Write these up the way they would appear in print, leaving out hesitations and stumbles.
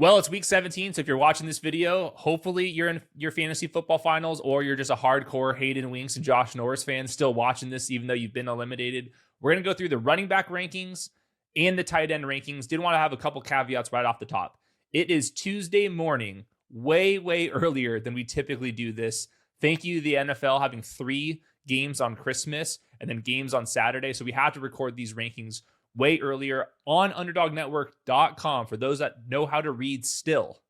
Well, it's week 17, so if you're watching this video, hopefully you're in your fantasy football finals, or you're just a hardcore Hayden Winks and Josh Norris fan still watching this, even though you've been eliminated. We're going to go through the running back rankings and the tight end rankings. Did want to have a couple caveats right off the top. It is Tuesday morning, way earlier than we typically do this. Thank you to the NFL having 3 games on Christmas and then games on Saturday. So we have to record these rankings way earlier on underdognetwork.com. For those that know how to read still,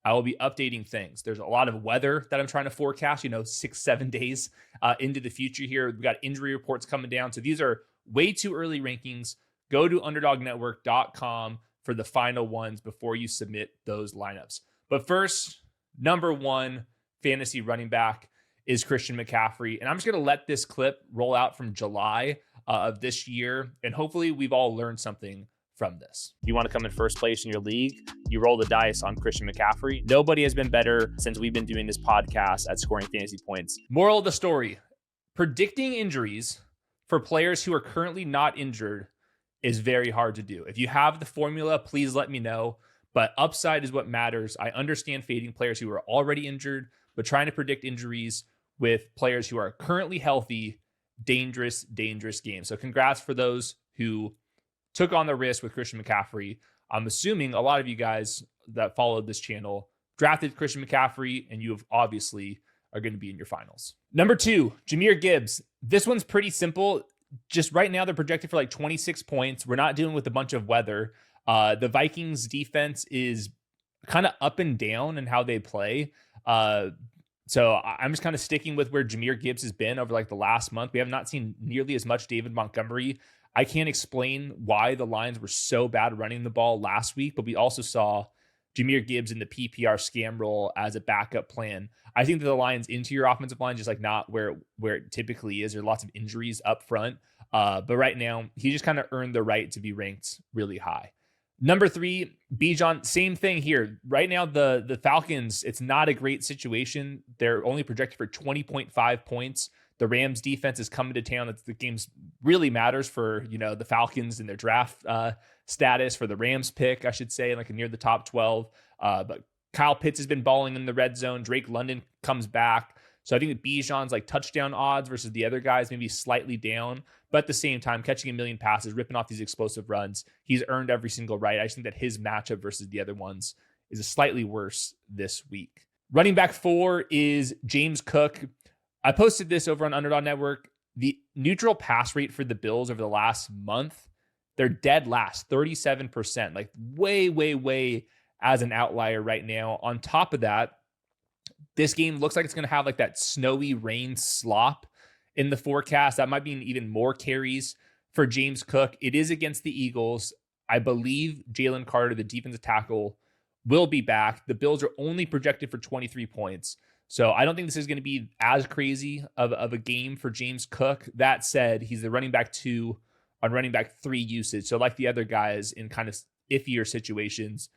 I will be updating things. There's a lot of weather that I'm trying to forecast, 6-7 days into the future here. We've got injury reports coming down. So these are way too early rankings. Go to underdognetwork.com for the final ones before you submit those lineups. But first, number 1 fantasy running back is Christian McCaffrey. And I'm just going to let this clip roll out from July of this year, and hopefully we've all learned something from this. You want to come in first place in your league, you roll the dice on Christian McCaffrey. Nobody has been better since we've been doing this podcast at scoring fantasy points. Moral of the story, predicting injuries for players who are currently not injured is very hard to do. If you have the formula, please let me know, but upside is what matters. I understand fading players who are already injured, but trying to predict injuries with players who are currently healthy, dangerous game. So congrats for those who took on the risk with Christian McCaffrey. I'm assuming a lot of you guys that followed this channel drafted Christian McCaffrey, and you have obviously are going to be in your finals. Number 2, Jahmyr Gibbs. This one's pretty simple. Just right now, they're projected for like 26 points. We're not dealing with a bunch of weather. The Vikings defense is kind of up and down in how they play. So I'm just kind of sticking with where Jahmyr Gibbs has been over like the last month. We have not seen nearly as much David Montgomery. I can't explain why the Lions were so bad running the ball last week, but we also saw Jahmyr Gibbs in the PPR scam role as a backup plan. I think that the Lions' interior offensive line is just like not where it typically is. There are lots of injuries up front. But right now, he just kind of earned the right to be ranked really high. Number 3, Bijan, same thing here. Right now, the Falcons, it's not a great situation. They're only projected for 20.5 points. The Rams defense is coming to town. The games really matters for, the Falcons and their draft status, for the Rams pick, I should say, like near the top 12. But Kyle Pitts has been balling in the red zone. Drake London comes back. So I think that Bijan's like touchdown odds versus the other guys maybe slightly down, but at the same time, catching a million passes, ripping off these explosive runs, he's earned every single right. I just think that his matchup versus the other ones is slightly worse this week. Running back 4 is James Cook. I posted this over on Underdog Network. The neutral pass rate for the Bills over the last month, they're dead last, 37%, like way as an outlier right now. On top of that, this game looks like it's going to have like that snowy rain slop in the forecast. That might mean even more carries for James Cook. It is against the Eagles. I believe Jalen Carter, the defensive tackle, will be back. The Bills are only projected for 23 points. So I don't think this is going to be as crazy of a game for James Cook. That said, he's the running back 2 on running back 3 usage. So like the other guys in kind of iffier situations,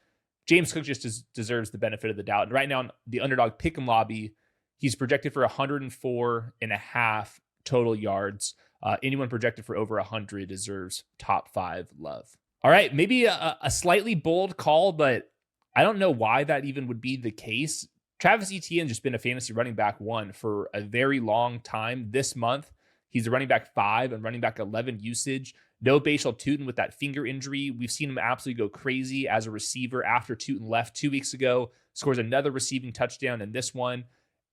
James Cook just deserves the benefit of the doubt. And right now, in the Underdog Pick'em lobby, he's projected for 104.5 total yards. Anyone projected for over 100 deserves top 5 love. All right, maybe a slightly bold call, but I don't know why that even would be the case. Travis Etienne just been a fantasy running back 1 for a very long time. This month, he's a running back 5 and running back 11 usage. No Bashal Tutin with that finger injury. We've seen him absolutely go crazy as a receiver after Tutin left 2 weeks ago. Scores another receiving touchdown in this one.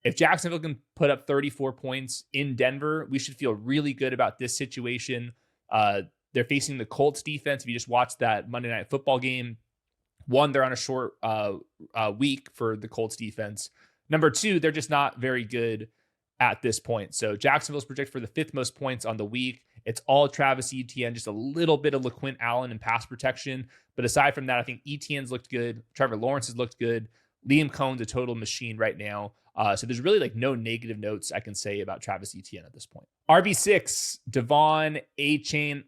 If Jacksonville can put up 34 points in Denver, we should feel really good about this situation. They're facing the Colts defense. If you just watch that Monday Night Football game, 1, they're on a short week for the Colts defense. Number 2, they're just not very good at this point. So Jacksonville's projected for the 5th most points on the week. It's all Travis Etienne, just a little bit of LaQuint Allen and pass protection. But aside from that, I think Etienne's looked good. Trevor Lawrence has looked good. Liam Cohn's a total machine right now. So there's really like no negative notes I can say about Travis Etienne at this point. RB6, Devon Achane.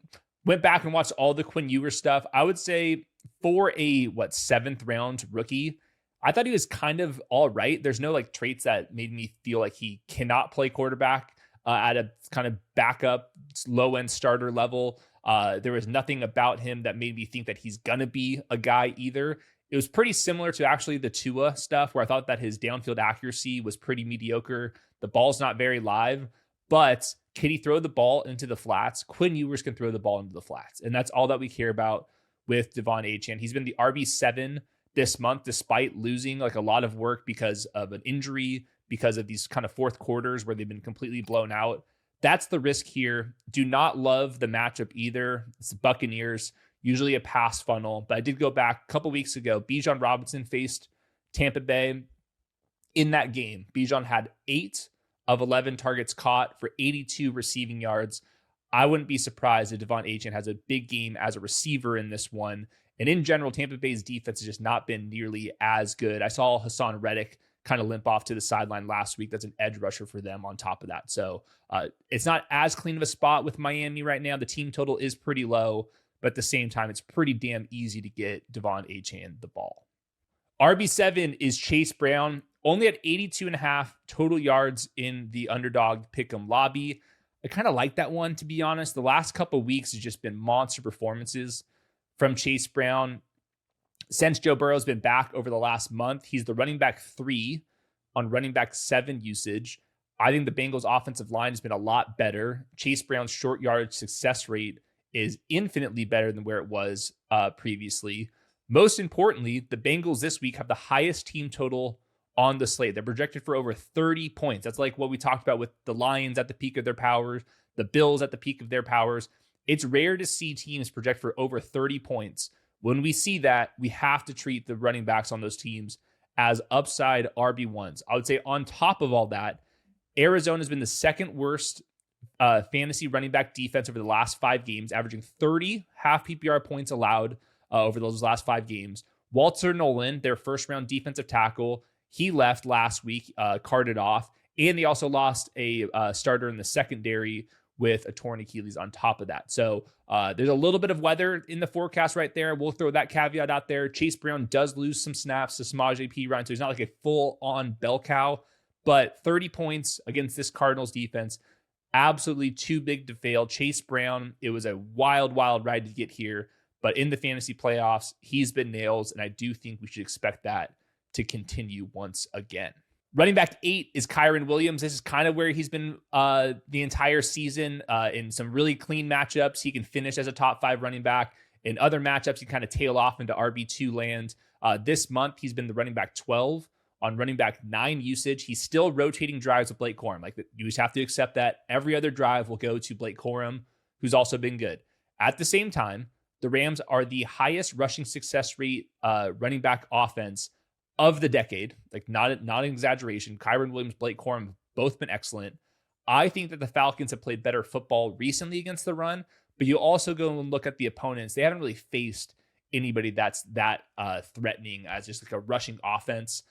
Went back and watched all the Quinn Ewers stuff. I would say for a 7th round rookie, I thought he was kind of all right. There's no like traits that made me feel like he cannot play quarterback at a kind of backup, low end starter level. There was nothing about him that made me think that he's going to be a guy either. It was pretty similar to actually the Tua stuff, where I thought that his downfield accuracy was pretty mediocre. The ball's not very live, but can he throw the ball into the flats? Quinn Ewers can throw the ball into the flats, and that's all that we care about with De'Von Achane. He's been the RB7 this month, despite losing like a lot of work because of an injury, because of these kind of fourth quarters where they've been completely blown out. That's the risk here. Do not love the matchup either. It's the Buccaneers, usually a pass funnel. But I did go back a couple weeks ago. Bijan Robinson faced Tampa Bay. In that game, Bijan had 8 of 11 targets caught for 82 receiving yards. I wouldn't be surprised if De'Von Achane has a big game as a receiver in this one. And in general, Tampa Bay's defense has just not been nearly as good. I saw Hassan Reddick kind of limp off to the sideline last week. That's an edge rusher for them on top of that. So it's not as clean of a spot with Miami right now. The team total is pretty low, but at the same time, it's pretty damn easy to get De'Von Achane the ball. RB7 is Chase Brown, only at 82.5 total yards in the underdog pick'em lobby. I kind of like that one, to be honest. The last couple of weeks has just been monster performances from Chase Brown. Since Joe Burrow's been back over the last month, he's the running back 3 on running back 7 usage. I think the Bengals offensive line has been a lot better. Chase Brown's short yardage success rate is infinitely better than where it was previously. Most importantly, the Bengals this week have the highest team total on the slate. They're projected for over 30 points. That's like what we talked about with the Lions at the peak of their powers, the Bills at the peak of their powers. It's rare to see teams project for over 30 points. When we see that, we have to treat the running backs on those teams as upside RB1s. I would say on top of all that, Arizona has been the second worst fantasy running back defense over the last 5 games, averaging 30 half PPR points allowed over those last 5 games. Walter Nolan, their first round defensive tackle, he left last week, carted off, and they also lost a starter in the secondary with a torn Achilles on top of that. So there's a little bit of weather in the forecast right there. We'll throw that caveat out there. Chase Brown does lose some snaps to Samaje Perine, so he's not like a full-on bell cow, but 30 points against this Cardinals defense, absolutely too big to fail. Chase Brown, it was a wild, wild ride to get here, but in the fantasy playoffs, he's been nails, and I do think we should expect that to continue once again. Running back 8 is Kyren Williams. This is kind of where he's been the entire season in some really clean matchups. He can finish as a top 5 running back. In other matchups, he kind of tail off into RB2 land. This month, he's been the running back 12 on running back 9 usage. He's still rotating drives with Blake Corum. Like, you just have to accept that every other drive will go to Blake Corum, who's also been good. At the same time, the Rams are the highest rushing success rate running back offense of the decade. Like, not an exaggeration. Kyren Williams, Blake Corum have both been excellent. I think that the Falcons have played better football recently against the run, but you also go and look at the opponents. They haven't really faced anybody that's that threatening as just like a rushing offense.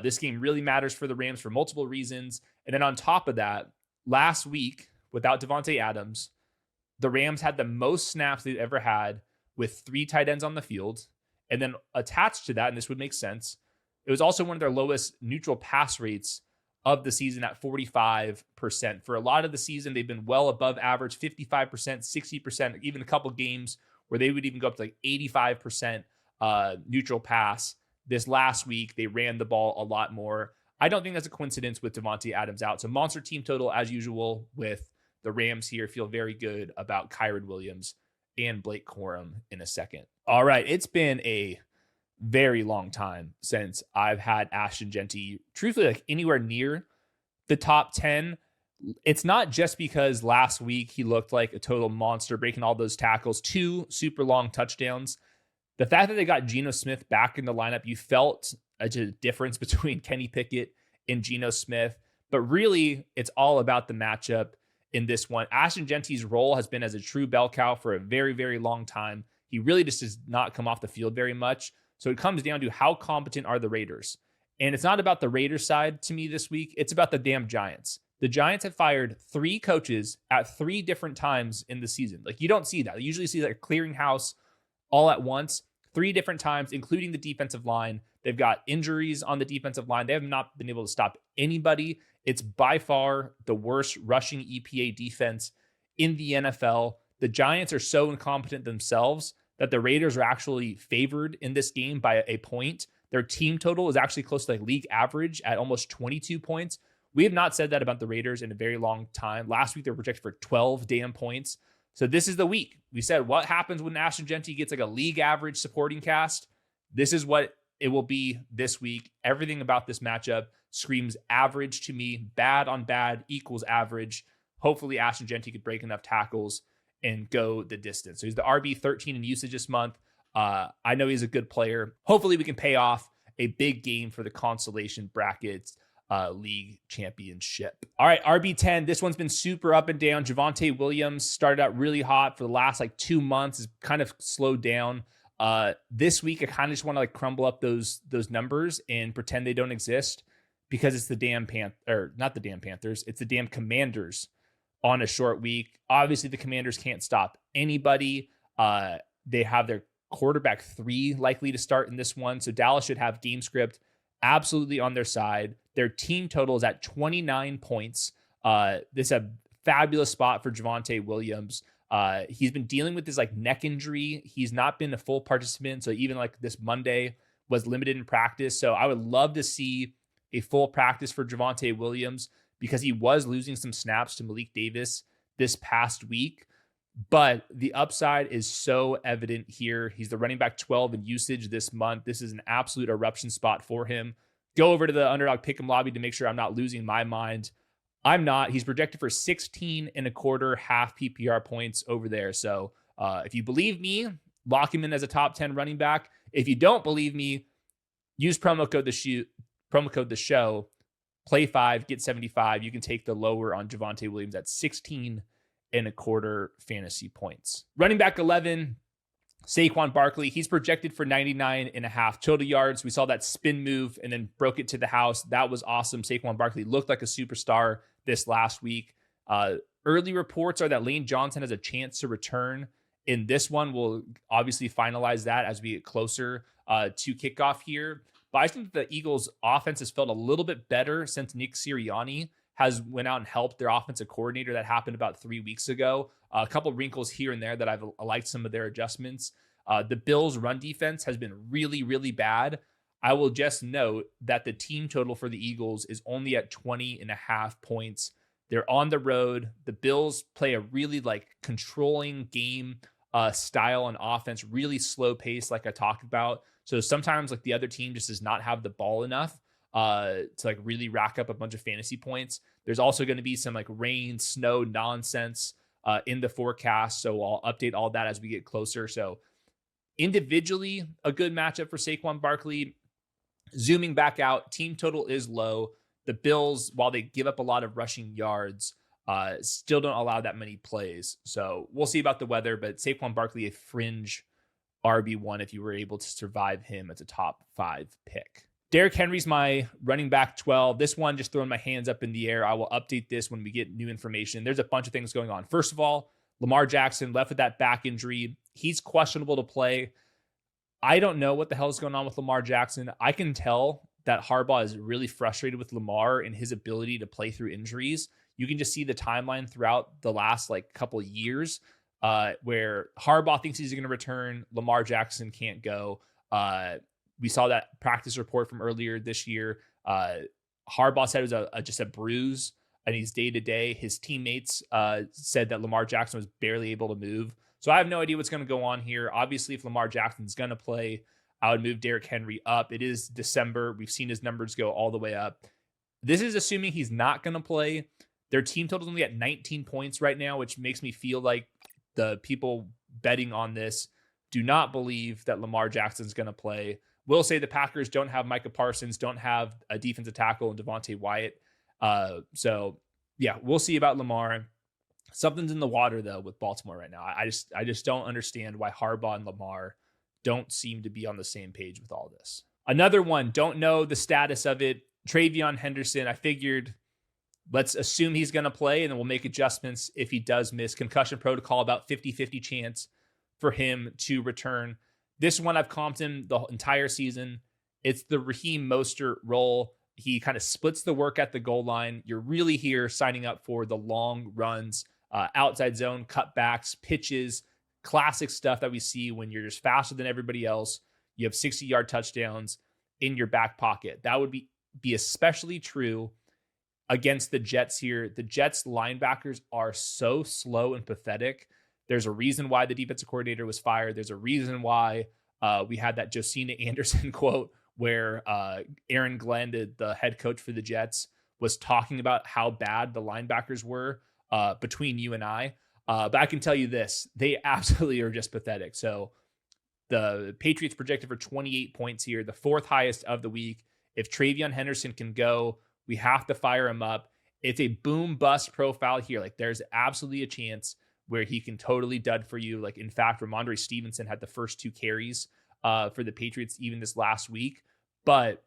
This game really matters for the Rams for multiple reasons. And then on top of that, last week, without Devontae Adams, the Rams had the most snaps they've ever had with 3 tight ends on the field. And then attached to that, and this would make sense, it was also one of their lowest neutral pass rates of the season at 45%. For a lot of the season, they've been well above average, 55%, 60%, even a couple games where they would even go up to like 85% neutral pass. This last week, they ran the ball a lot more. I don't think that's a coincidence with Devontae Adams out. So monster team total as usual with the Rams here. Feel very good about Kyren Williams and Blake Corum in a second. All right, it's been a very long time since I've had Ashton Jeanty, truthfully, like anywhere near the top 10. It's not just because last week he looked like a total monster, breaking all those tackles, 2 super long touchdowns. The fact that they got Geno Smith back in the lineup, you felt a difference between Kenny Pickett and Geno Smith, but really it's all about the matchup in this one. Ashton Jeanty's role has been as a true bell cow for a very, very long time. He really just does not come off the field very much. So it comes down to how competent are the Raiders. And it's not about the Raiders side to me this week. It's about the damn Giants. The Giants have fired 3 coaches at 3 different times in the season. Like, you don't see that. You usually see like a clearinghouse all at once, 3 different times, including the defensive line. They've got injuries on the defensive line. They have not been able to stop anybody. It's by far the worst rushing EPA defense in the NFL. The Giants are so incompetent themselves that the Raiders are actually favored in this game by a point. Their team total is actually close to like league average at almost 22 points. We have not said that about the Raiders in a very long time. Last week, they were projected for 12 damn points. So this is the week. We said, what happens when Ashton Jeanty gets like a league average supporting cast? This is what it will be this week. Everything about this matchup screams average to me. Bad on bad equals average. Hopefully, Ashton Jeanty could break enough tackles and go the distance. So he's the RB13 in usage this month. I know he's a good player. Hopefully, we can pay off a big game for the consolation brackets league championship. All right, RB10. This one's been super up and down. Javonte Williams started out really hot for the last like 2 months. Has kind of slowed down. This week, I kind of just want to like crumble up those numbers and pretend they don't exist because it's the damn not the damn Panthers. It's the damn Commanders on a short week. Obviously, the Commanders can't stop anybody. They have their quarterback 3 likely to start in this one. So Dallas should have game script absolutely on their side. Their team total is at 29 points. This is a fabulous spot for Javonte Williams. He's been dealing with this like neck injury. He's not been a full participant. So even like this Monday was limited in practice. So I would love to see a full practice for Javonte Williams because he was losing some snaps to Malik Davis this past week. But the upside is so evident here. He's the running back 12 in usage this month. This is an absolute eruption spot for him. Go over to the Underdog Pick'em lobby to make sure I'm not losing my mind. I'm not. He's projected for 16 and a quarter half PPR points over there. So if you believe me, lock him in as a top 10 running back. If you don't believe me, use promo code the show, play 5, get 75. You can take the lower on Javonte Williams at 16 and a quarter fantasy points. Running back 11, Saquon Barkley. He's projected for 99 and a half total yards. We saw that spin move and then broke it to the house. That was awesome. Saquon Barkley looked like a superstar this last week. Early reports are that Lane Johnson has a chance to return in this one. We'll obviously finalize that as we get closer to kickoff here. But I think the Eagles offense has felt a little bit better since Nick Sirianni has went out and helped their offensive coordinator. That happened about 3 weeks ago. A couple wrinkles here and there that I've liked some of their adjustments. The Bills' run defense has been really, really bad. I will just note that the team total for the Eagles is only at 20 and a half points. They're on the road. The Bills play a really like controlling game style on offense, really slow pace like I talked about. So sometimes like the other team just does not have the ball enough to like really rack up a bunch of fantasy points. There's also going to be some like rain, snow nonsense in the forecast. So I'll update all that as we get closer. So individually, a good matchup for Saquon Barkley. Zooming back out, team total is low. The Bills, while they give up a lot of rushing yards, still don't allow that many plays. So we'll see about the weather, but Saquon Barkley, a fringe RB1 if you were able to survive him as a top 5 pick. Derrick Henry's my running back 12. This one, just throwing my hands up in the air. I will update this when we get new information. There's a bunch of things going on. First of all, Lamar Jackson left with that back injury. He's questionable to play. I don't know what the hell is going on with Lamar Jackson. I can tell that Harbaugh is really frustrated with Lamar and his ability to play through injuries. You can just see the timeline throughout the last like couple of years where Harbaugh thinks he's going to return. Lamar Jackson can't go. We saw that practice report from earlier this year. Harbaugh said it was just a bruise and he's day to day. His teammates said that Lamar Jackson was barely able to move. So I have no idea what's going to go on here. Obviously, if Lamar Jackson's going to play, I would move Derrick Henry up. It is December. We've seen his numbers go all the way up. This is assuming he's not going to play. Their team total is only at 19 points right now, which makes me feel like the people betting on this do not believe that Lamar Jackson's going to play. Will say the Packers don't have Micah Parsons, don't have a defensive tackle and Devontae Wyatt. So yeah, we'll see about Lamar. Something's in the water though with Baltimore right now. I just don't understand why Harbaugh and Lamar don't seem to be on the same page with all this. Another one, don't know the status of it. TreVeyon Henderson, I figured let's assume he's going to play and then we'll make adjustments if he does miss. Concussion protocol, about 50-50 chance for him to return. This one I've comped him the entire season. It's the Raheem Mostert role. He kind of splits the work at the goal line. You're really here signing up for the long runs, outside zone, cutbacks, pitches, classic stuff that we see when you're just faster than everybody else. You have 60-yard touchdowns in your back pocket. That would be especially true against the Jets here. The Jets linebackers are so slow and pathetic. There's a reason why the defensive coordinator was fired. There's a reason why we had that Josina Anderson quote where Aaron Glenn, the head coach for the Jets, was talking about how bad the linebackers were between you and I. But I can tell you this, they absolutely are just pathetic. So the Patriots projected for 28 points here, the fourth highest of the week. If TreVeyon Henderson can go, we have to fire him up. It's a boom bust profile here. Like there's absolutely a chance where he can totally dud for you. Like in fact, Rhamondre Stevenson had the first 2 carries for the Patriots even this last week. But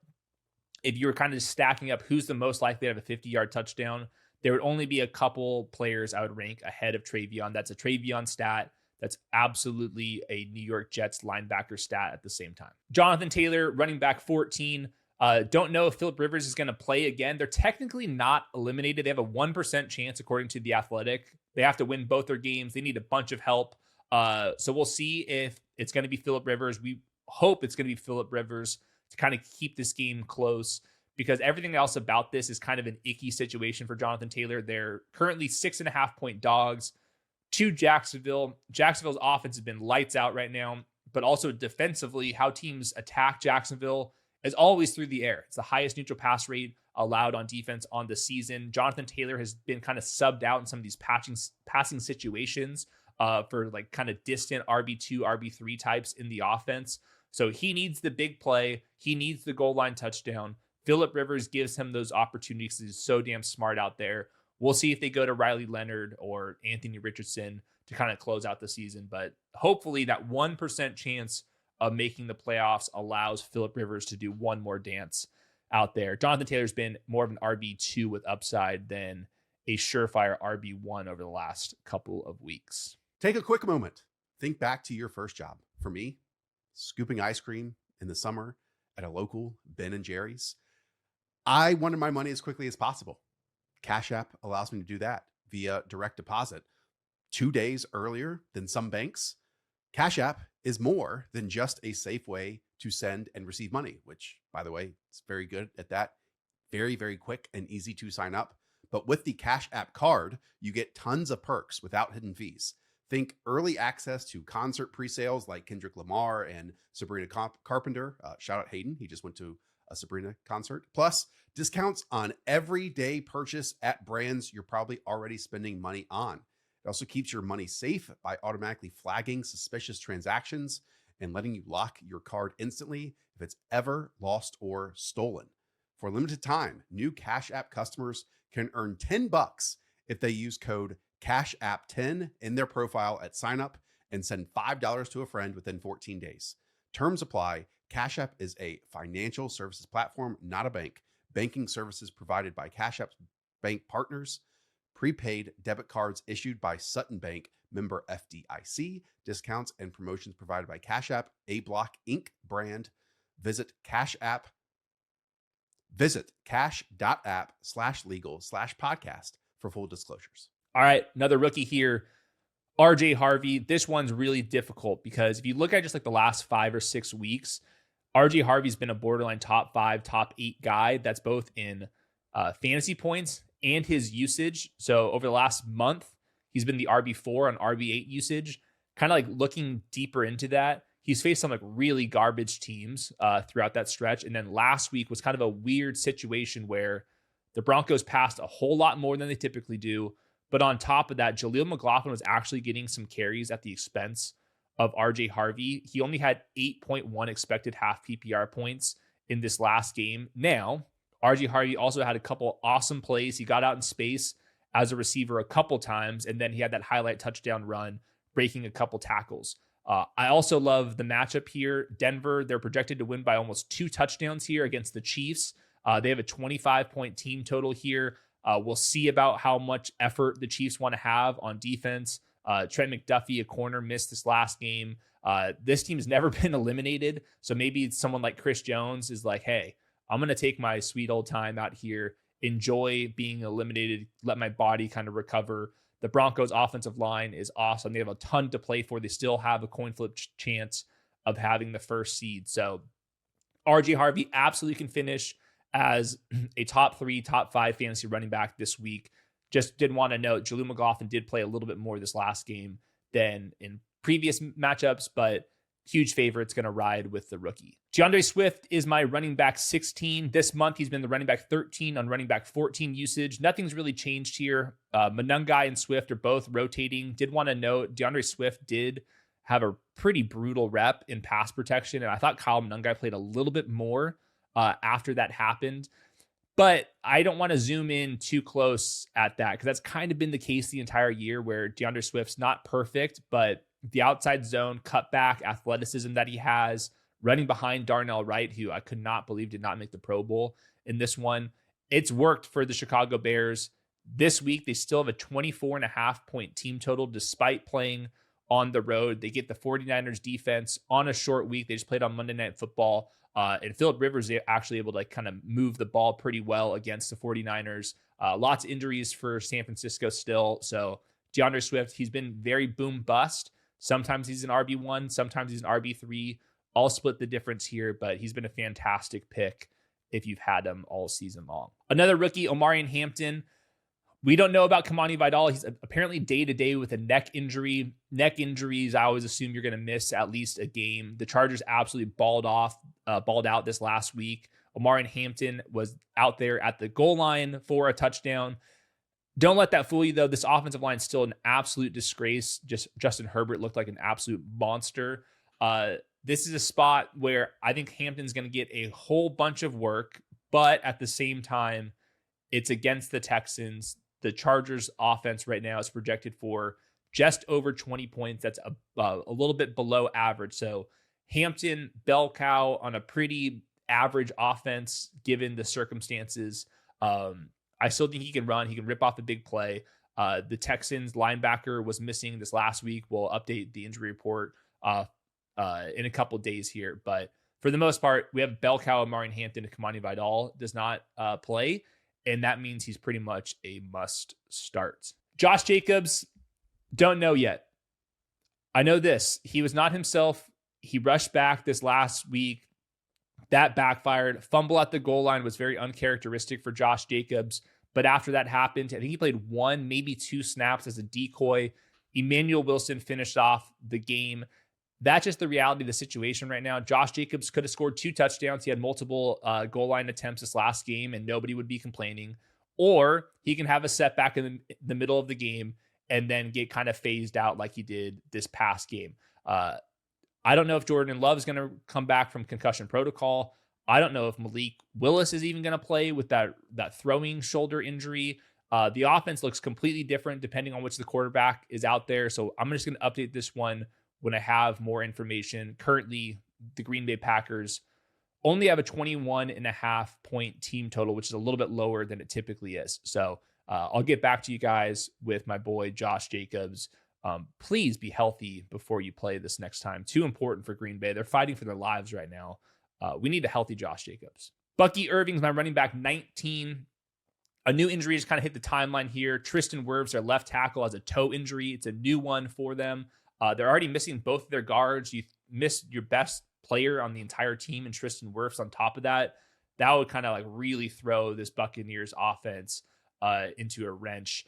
if you were kind of just stacking up who's the most likely to have a 50-yard touchdown, there would only be a couple players I would rank ahead of TreVeyon. That's a TreVeyon stat. That's absolutely a New York Jets linebacker stat at the same time. Jonathan Taylor, running back 14. Don't know if Phillip Rivers is going to play again. They're technically not eliminated. They have a 1% chance, according to The Athletic. They have to win both their games. They need a bunch of help. So we'll see if it's going to be Phillip Rivers. We hope it's going to be Phillip Rivers to kind of keep this game close, because everything else about this is kind of an icky situation for Jonathan Taylor. They're currently 6.5-point dogs to Jacksonville. Jacksonville's offense has been lights out right now, but also defensively, how teams attack Jacksonville is always through the air. It's the highest neutral pass rate allowed on defense on the season. Jonathan Taylor has been kind of subbed out in some of these passing situations for like kind of distant RB2, RB3 types in the offense. So he needs the big play. He needs the goal line touchdown. Phillip Rivers gives him those opportunities. He's so damn smart out there. We'll see if they go to Riley Leonard or Anthony Richardson to kind of close out the season. But hopefully that 1% chance of making the playoffs allows Phillip Rivers to do one more dance out there. Jonathan Taylor's been more of an RB2 with upside than a surefire RB1 over the last couple of weeks. Take a quick moment. Think back to your first job. For me, scooping ice cream in the summer at a local Ben & Jerry's. I wanted my money as quickly as possible. Cash App allows me to do that via direct deposit 2 days earlier than some banks. Cash App is more than just a safe way to send and receive money, which, by the way, it's very good at that. Very, very quick and easy to sign up. But with the Cash App card, you get tons of perks without hidden fees. Think early access to concert pre-sales like Kendrick Lamar and Sabrina Carpenter. Shout out Hayden. He just went to a Sabrina concert. Plus, discounts on everyday purchase at brands you're probably already spending money on. It also keeps your money safe by automatically flagging suspicious transactions and letting you lock your card instantly if it's ever lost or stolen. For a limited time, new Cash App customers can earn $10 if they use code CashApp10 in their profile at sign up and send $5 to a friend within 14 days. Terms apply. Cash App is a financial services platform, not a bank. Banking services provided by Cash App's bank partners. Prepaid debit cards issued by Sutton Bank, member FDIC. Discounts and promotions provided by Cash App, A Block Inc. brand. Visit cash.app/legal/podcast for full disclosures. All right, another rookie here, RJ Harvey. This one's really difficult because if you look at just like the last 5 or 6 weeks, RJ Harvey's been a borderline top 5, top 8 guy. That's both in fantasy points and his usage. So over the last month, he's been the RB4 on RB8 usage. Kind of like looking deeper into that, he's faced some like really garbage teams throughout that stretch. And then last week was kind of a weird situation where the Broncos passed a whole lot more than they typically do. But on top of that, Jaleel McLaughlin was actually getting some carries at the expense of RJ Harvey. He only had 8.1 expected half PPR points in this last game. Now, RJ Harvey also had a couple awesome plays. He got out in space as a receiver a couple times, and then he had that highlight touchdown run, breaking a couple tackles. I also love the matchup here. Denver, they're projected to win by almost 2 touchdowns here against the Chiefs. They have a 25-point team total here. We'll see about how much effort the Chiefs want to have on defense. Trent McDuffie, a corner, missed this last game. This team's never been eliminated. So maybe someone like Chris Jones is like, hey, I'm going to take my sweet old time out here, enjoy being eliminated, let my body kind of recover. The Broncos offensive line is awesome. They have a ton to play for. They still have a coin flip chance of having the first seed. So RJ Harvey absolutely can finish as a top 3, top 5 fantasy running back this week. Just did want to note, Jaleel McLaughlin did play a little bit more this last game than in previous matchups, but huge favorite's going to ride with the rookie. DeAndre Swift is my running back 16. This month, he's been the running back 13 on running back 14 usage. Nothing's really changed here. Monangai and Swift are both rotating. Did want to note, DeAndre Swift did have a pretty brutal rep in pass protection, and I thought Kyle Monangai played a little bit more after that happened. But I don't want to zoom in too close at that because that's kind of been the case the entire year where DeAndre Swift's not perfect, but the outside zone, cutback, athleticism that he has, running behind Darnell Wright, who I could not believe did not make the Pro Bowl in this one. It's worked for the Chicago Bears. This week, they still have a 24.5 point team total despite playing on the road. They get the 49ers defense on a short week. They just played on Monday Night Football. And Phillip Rivers actually able to kind of move the ball pretty well against the 49ers. Lots of injuries for San Francisco still. So DeAndre Swift, he's been very boom bust. Sometimes he's an RB1, sometimes he's an RB3. I'll split the difference here, but he's been a fantastic pick if you've had him all season long. Another rookie, Omarion Hampton. We don't know about Kamani Vidal. He's apparently day-to-day with a neck injury. Neck injuries, I always assume you're going to miss at least a game. The Chargers absolutely balled out this last week. Omarion Hampton was out there at the goal line for a touchdown. Don't let that fool you, though. This offensive line is still an absolute disgrace. Just Justin Herbert looked like an absolute monster. This is a spot where I think Hampton's going to get a whole bunch of work, but at the same time, it's against the Texans. The Chargers offense right now is projected for just over 20 points. That's a little bit below average. So Hampton, bell cow on a pretty average offense, given the circumstances. I still think he can run. He can rip off a big play. The Texans linebacker was missing this last week. We'll update the injury report in a couple of days here. But for the most part, we have bell cow Omarion Hampton and Kamani Vidal does not play. And that means he's pretty much a must start. Josh Jacobs, don't know yet. I know this. He was not himself. He rushed back this last week. That backfired. Fumble at the goal line was very uncharacteristic for Josh Jacobs. But after that happened, I think he played 1, maybe 2 snaps as a decoy. Emmanuel Wilson finished off the game. That's just the reality of the situation right now. Josh Jacobs could have scored 2 touchdowns. He had multiple goal line attempts this last game, and nobody would be complaining. Or he can have a setback in the middle of the game and then get kind of phased out like he did this past game. I don't know if Jordan Love is going to come back from concussion protocol. I don't know if Malik Willis is even going to play with that throwing shoulder injury. The offense looks completely different depending on which the quarterback is out there. So I'm just going to update this one when I have more information. Currently, the Green Bay Packers only have a 21.5 point team total, which is a little bit lower than it typically is. So I'll get back to you guys with my boy Josh Jacobs. Please be healthy before you play this next time. Too important for Green Bay. They're fighting for their lives right now. We need a healthy Josh Jacobs. Bucky Irving is my running back 19. A new injury just kind of hit the timeline here. Tristan Wirfs, their left tackle, has a toe injury. It's a new one for them. They're already missing both of their guards. You missed your best player on the entire team and Tristan Wirfs on top of that. That would kind of like really throw this Buccaneers offense into a wrench.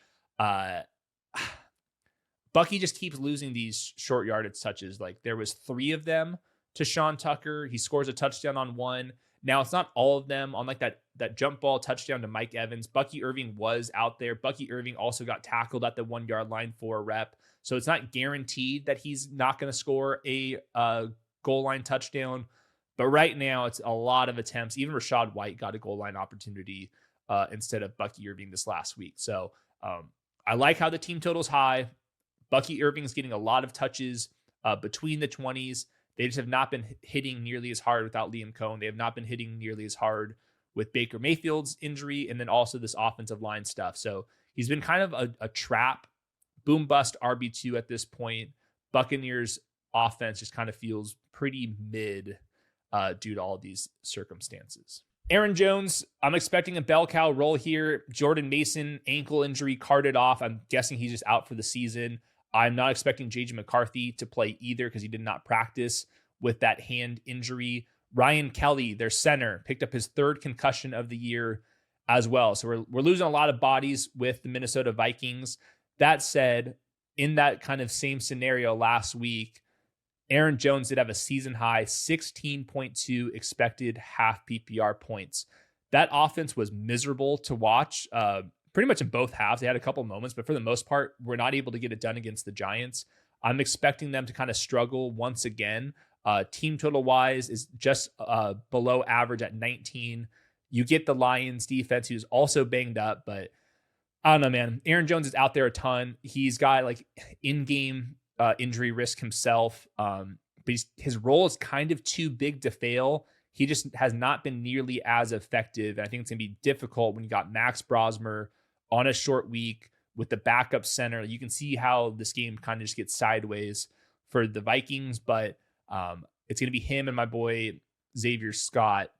Bucky just keeps losing these short yardage touches. Like there was 3 of them to Sean Tucker. He scores a touchdown on 1. Now it's not all of them on like that jump ball touchdown to Mike Evans. Bucky Irving was out there. Bucky Irving also got tackled at the 1 yard line for a rep. So it's not guaranteed that he's not going to score a goal line touchdown. But right now it's a lot of attempts. Even Rachaad White got a goal line opportunity instead of Bucky Irving this last week. So I like how the team total's high. Bucky Irving's getting a lot of touches between the 20s. They just have not been hitting nearly as hard without Liam Cohen. They have not been hitting nearly as hard with Baker Mayfield's injury and then also this offensive line stuff. So he's been kind of a trap, boom bust RB2 at this point. Buccaneers offense just kind of feels pretty mid due to all these circumstances. Aaron Jones, I'm expecting a bell cow role here. Jordan Mason, ankle injury, carted off. I'm guessing he's just out for the season. I'm not expecting J.J. McCarthy to play either because he did not practice with that hand injury. Ryan Kelly, their center, picked up his 3rd concussion of the year as well. So we're losing a lot of bodies with the Minnesota Vikings. That said, in that kind of same scenario last week, Aaron Jones did have a season high 16.2 expected half PPR points. That offense was miserable to watch pretty much in both halves. They had a couple moments, but for the most part, we're not able to get it done against the Giants. I'm expecting them to kind of struggle once again. Team total wise is just below average at 19. You get the Lions defense, who's also banged up, but I don't know, man. Aaron Jones is out there a ton. He's got like in-game injury risk himself. But his role is kind of too big to fail. He just has not been nearly as effective. And I think it's going to be difficult when you got Max Brosmer on a short week with the backup center. You can see how this game kind of just gets sideways for the Vikings, but it's going to be him and my boy Xavier Scott.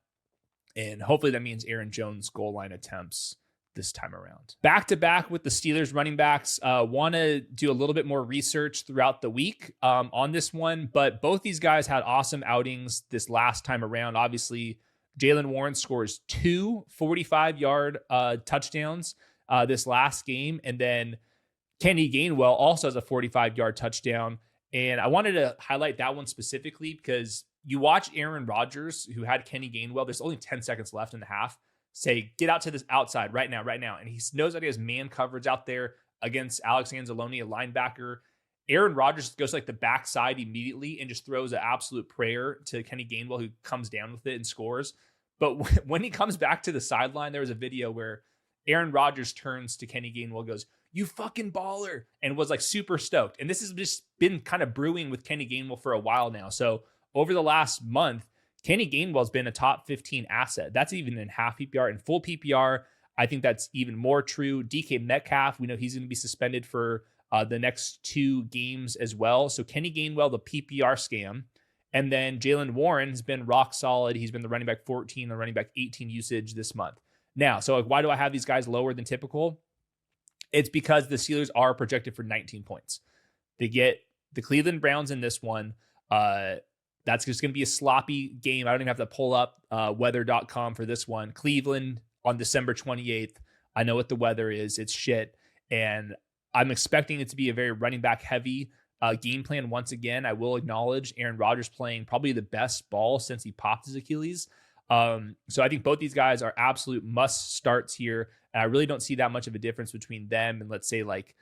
And hopefully that means Aaron Jones goal line attempts this time around. Back to back with the Steelers running backs. Want to do a little bit more research throughout the week on this one, but both these guys had awesome outings this last time around. Obviously, Jaylen Warren scores 2 45-yard touchdowns this last game, and then Kenny Gainwell also has a 45-yard touchdown. And I wanted to highlight that one specifically because you watch Aaron Rodgers, who had Kenny Gainwell, there's only 10 seconds left in the half, say, get out to this outside right now. And he knows that he has man coverage out there against Alex Anzalone, a linebacker. Aaron Rodgers goes to like the backside immediately and just throws an absolute prayer to Kenny Gainwell, who comes down with it and scores. But when he comes back to the sideline, there was a video where Aaron Rodgers turns to Kenny Gainwell, goes, "You fucking baller," and was like super stoked. And this has just been kind of brewing with Kenny Gainwell for a while now. So over the last month, Kenny Gainwell's been a top 15 asset. That's even in half PPR and full PPR. I think that's even more true. DK Metcalf, we know he's going to be suspended for the next 2 games as well. So Kenny Gainwell, the PPR scam. And then Jaylen Warren has been rock solid. He's been the running back 14 and running back 18 usage this month. Now, so like, why do I have these guys lower than typical? It's because the Steelers are projected for 19 points. They get the Cleveland Browns in this one. That's just going to be a sloppy game. I don't even have to pull up weather.com for this one. Cleveland on December 28th. I know what the weather is. It's shit. And I'm expecting it to be a very running back heavy game plan once again. I will acknowledge Aaron Rodgers playing probably the best ball since he popped his Achilles. So I think both these guys are absolute must starts here. And I really don't see that much of a difference between them and let's say like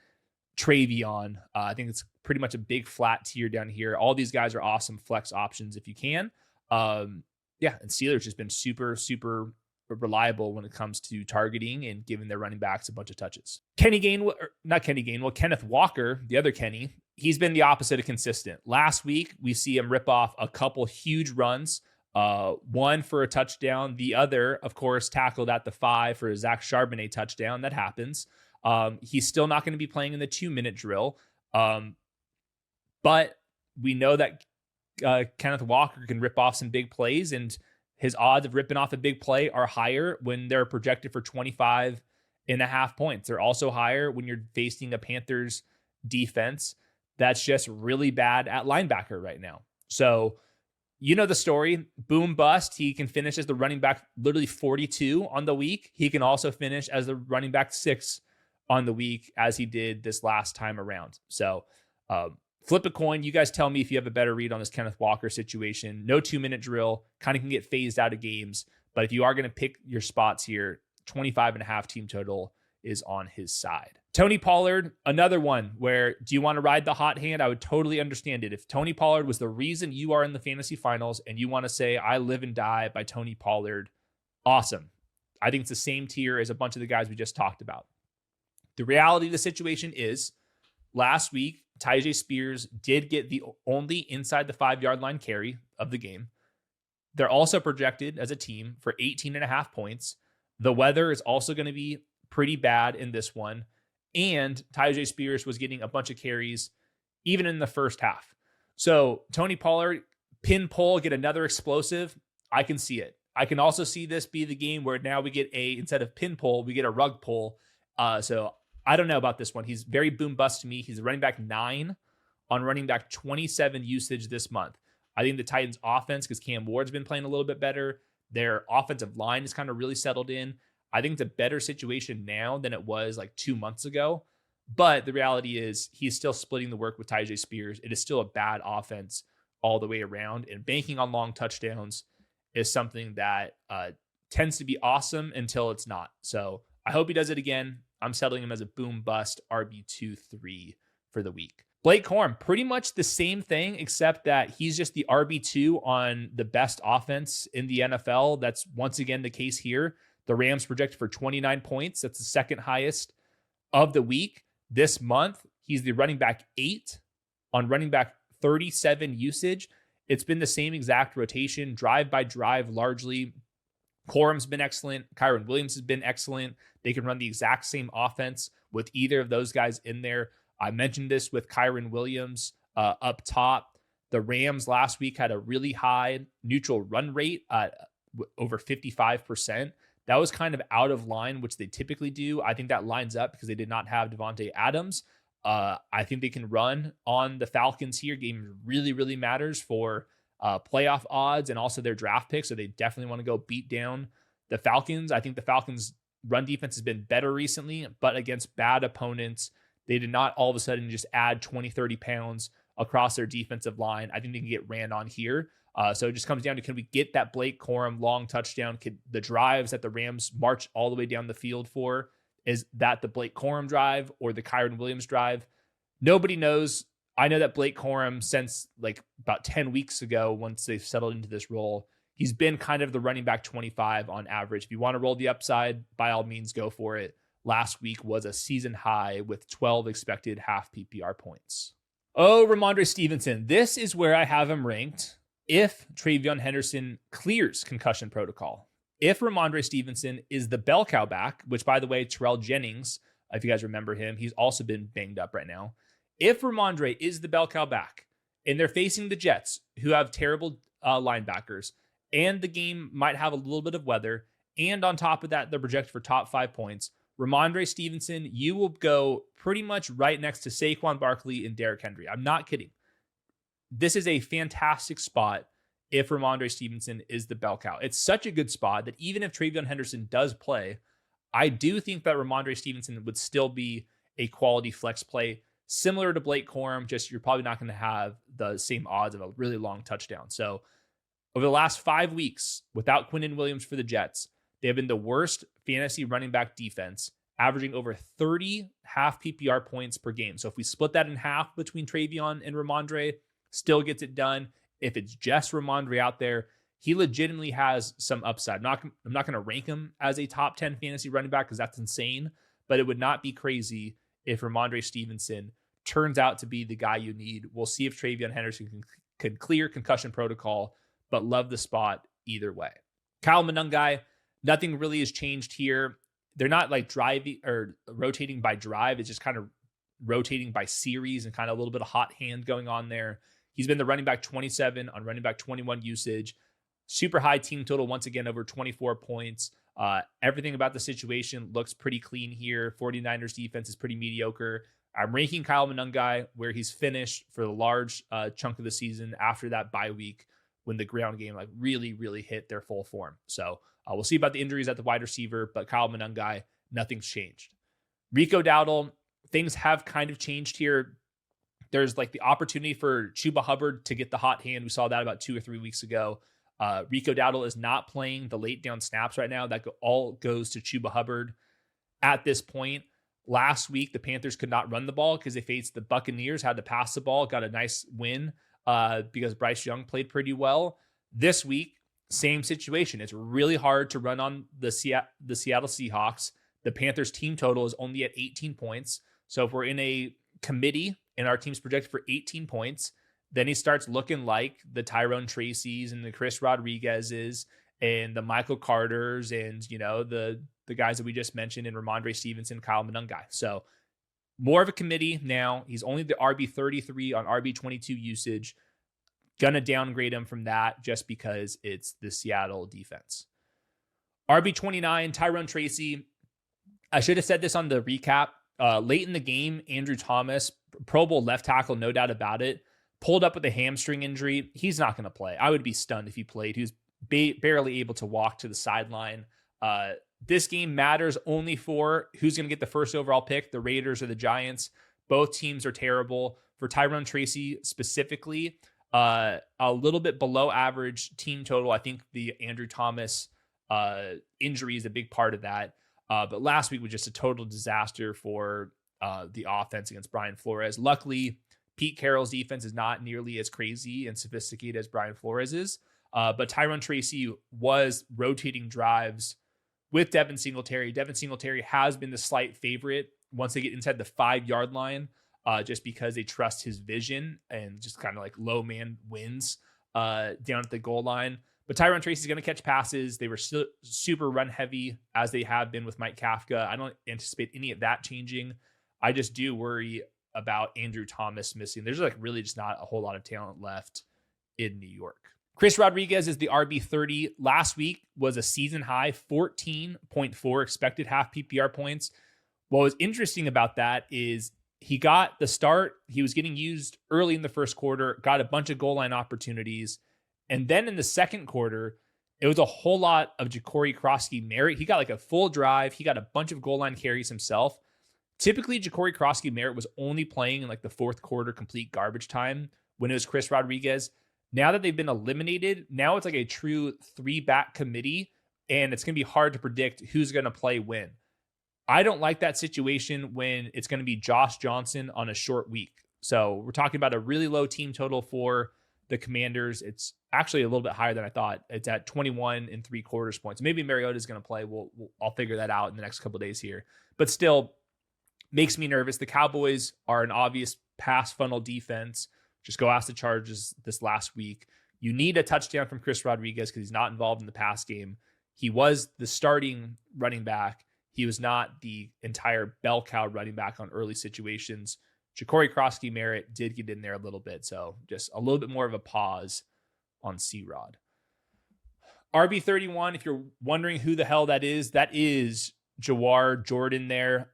TreVeyon. I think it's pretty much a big flat tier down here. All these guys are awesome flex options if you can. And Steelers just been super, super reliable when it comes to targeting and giving their running backs a bunch of touches. Kenneth Walker, the other Kenny, he's been the opposite of consistent. Last week, we see him rip off a couple huge runs, one for a touchdown. The other, of course, tackled at the 5 for a Zach Charbonnet touchdown. That happens. He's still not going to be playing in the 2-minute drill. But we know that Kenneth Walker can rip off some big plays, and his odds of ripping off a big play are higher when they're projected for 25.5 points. They're also higher when you're facing a Panthers defense that's just really bad at linebacker right now. So you know the story, boom bust. He can finish as the running back literally 42 on the week. He can also finish as the running back 6 on the week as he did this last time around. So flip a coin. You guys tell me if you have a better read on this Kenneth Walker situation. No 2-minute drill, kind of can get phased out of games. But if you are going to pick your spots here, 25.5 team total is on his side. Tony Pollard, another one where do you want to ride the hot hand? I would totally understand it. If Tony Pollard was the reason you are in the fantasy finals and you want to say, I live and die by Tony Pollard, awesome. I think it's the same tier as a bunch of the guys we just talked about. The reality of the situation is last week, Tyjae Spears did get the only inside the 5-yard line carry of the game. They're also projected as a team for 18.5 points. The weather is also going to be pretty bad in this one. And Tyjae Spears was getting a bunch of carries even in the first half. So Tony Pollard, pin pull, get another explosive. I can see it. I can also see this be the game where now we get instead of pin pull, we get a rug pull. So I don't know about this one. He's very boom bust to me. He's running back 9 on running back 27 usage this month. I think the Titans offense, because Cam Ward's been playing a little bit better, their offensive line is kind of really settled in. I think it's a better situation now than it was like 2 months ago. But the reality is he's still splitting the work with Tyjae Spears. It is still a bad offense all the way around. And banking on long touchdowns is something that tends to be awesome until it's not. So I hope he does it again. I'm settling him as a boom bust RB2-3 for the week. Blake Corum, pretty much the same thing, except that he's just the RB2 on the best offense in the NFL. That's once again the case here. The Rams projected for 29 points. That's the second highest of the week. This month, he's the running back 8 on running back 37 usage. It's been the same exact rotation, drive by drive largely. Corum's been excellent. Kyren Williams has been excellent. They can run the exact same offense with either of those guys in there. I mentioned this with Kyren Williams up top. The Rams last week had a really high neutral run rate over 55%. That was kind of out of line, which they typically do. I think that lines up because they did not have Devontae Adams. I think they can run on the Falcons here. Game really, really matters for playoff odds and also their draft picks. So they definitely want to go beat down the Falcons. I think the Falcons' run defense has been better recently, but against bad opponents, they did not all of a sudden just add 20, 30 pounds across their defensive line. I think they can get ran on here. So it just comes down to, can we get that Blake Corum long touchdown? Could the drives that the Rams march all the way down the field for, is that the Blake Corum drive or the Kyren Williams drive? Nobody knows. I know that Blake Corum, since like about 10 weeks ago, once they've settled into this role, he's been kind of the running back 25 on average. If you want to roll the upside, by all means, go for it. Last week was a season high with 12 expected half PPR points. Oh, Rhamondre Stevenson. This is where I have him ranked if TreVeyon Henderson clears concussion protocol. If Rhamondre Stevenson is the bell cow back, which, by the way, Terrell Jennings, if you guys remember him, he's also been banged up right now. If Rhamondre is the bell cow back and they're facing the Jets, who have terrible linebackers, and the game might have a little bit of weather, and on top of that, they're projected for top 5 points, Rhamondre Stevenson, you will go pretty much right next to Saquon Barkley and Derrick Henry. I'm not kidding. This is a fantastic spot if Rhamondre Stevenson is the bell cow. It's such a good spot that even if TreVeyon Henderson does play, I do think that Rhamondre Stevenson would still be a quality flex play, similar to Blake Corum, just you're probably not going to have the same odds of a really long touchdown. So over the last 5 weeks, without Quinnen Williams for the Jets, they have been the worst fantasy running back defense, averaging over 30 half PPR points per game. So if we split that in half between TreVeyon and Rhamondre, still gets it done. If it's just Rhamondre out there, he legitimately has some upside. I'm not going to rank him as a top 10 fantasy running back because that's insane, but it would not be crazy if Rhamondre Stevenson turns out to be the guy you need. We'll see if TreVeyon Henderson can clear concussion protocol, but love the spot either way. Kyle Monangai, nothing really has changed here. They're not like driving or rotating by drive. It's just kind of rotating by series and kind of a little bit of hot hand going on there. He's been the running back 27 on running back 21 usage. Super high team total, once again, over 24 points. Everything about the situation looks pretty clean here. 49ers defense is pretty mediocre. I'm ranking Kyle Monangai where he's finished for the large chunk of the season after that bye week when the ground game like really, really hit their full form. So we'll see about the injuries at the wide receiver, but Kyle Monangai, nothing's changed. Rico Dowdle, things have kind of changed here. There's like the opportunity for Chuba Hubbard to get the hot hand. We saw that about 2 or 3 weeks ago. Rico Dowdle is not playing the late down snaps right now. That all goes to Chuba Hubbard at this point. Last week, the Panthers could not run the ball because they faced the Buccaneers, had to pass the ball, got a nice win because Bryce Young played pretty well. This week, same situation. It's really hard to run on the Seattle Seahawks. The Panthers team total is only at 18 points. So if we're in a committee and our team's projected for 18 points, then he starts looking like the Tyrone Tracys and the Chris Rodriguez's and the Michael Carters and, you know, the guys that we just mentioned in Rhamondre Stevenson, Kyle Monangai. So more of a committee now. He's only the RB33 on RB22 usage. Gonna downgrade him from that just because it's the Seattle defense. RB29, Tyrone Tracy. I should have said this on the recap. Late in the game, Andrew Thomas, Pro Bowl left tackle, no doubt about it, pulled up with a hamstring injury. He's not going to play. I would be stunned if he played. He was barely able to walk to the sideline. This game matters only for who's going to get the first overall pick, the Raiders or the Giants. Both teams are terrible. For Tyrone Tracy specifically, a little bit below average team total. I think the Andrew Thomas injury is a big part of that. But last week was just a total disaster for the offense against Brian Flores. Luckily, Pete Carroll's defense is not nearly as crazy and sophisticated as Brian Flores is. But Tyrone Tracy was rotating drives with Devin Singletary. Devin Singletary has been the slight favorite once they get inside the 5-yard line, just because they trust his vision and just kind of like low man wins down at the goal line. But Tyrone Tracy is going to catch passes. They were still super run heavy as they have been with Mike Kafka. I don't anticipate any of that changing. I just do worry about Andrew Thomas missing. There's like really just not a whole lot of talent left in New York. Chris Rodriguez is the RB30. Last week was a season high 14.4 expected half PPR points. What was interesting about that is he got the start. He was getting used early in the first quarter, got a bunch of goal line opportunities. And then in the second quarter, it was a whole lot of Ja'Cory Crosky-Merritt. He got like a full drive. He got a bunch of goal line carries himself. Typically, Ja'Cory Crosky-Merritt was only playing in like the fourth quarter complete garbage time when it was Chris Rodriguez. Now that they've been eliminated, now it's like a true 3-back committee, and it's going to be hard to predict who's going to play when. I don't like that situation when it's going to be Josh Johnson on a short week. So we're talking about a really low team total for the Commanders. It's actually a little bit higher than I thought. It's at 21 3/4 points. Maybe Mariota is going to play. I'll figure that out in the next couple of days here. But still, makes me nervous. The Cowboys are an obvious pass funnel defense. Just go ask the Chargers this last week. You need a touchdown from Chris Rodriguez because he's not involved in the pass game. He was the starting running back. He was not the entire bell cow running back on early situations. Ja'Cory Crosky-Merritt did get in there a little bit, so just a little bit more of a pause on C-Rod. RB31, if you're wondering who the hell that is Jawhar Jordan there.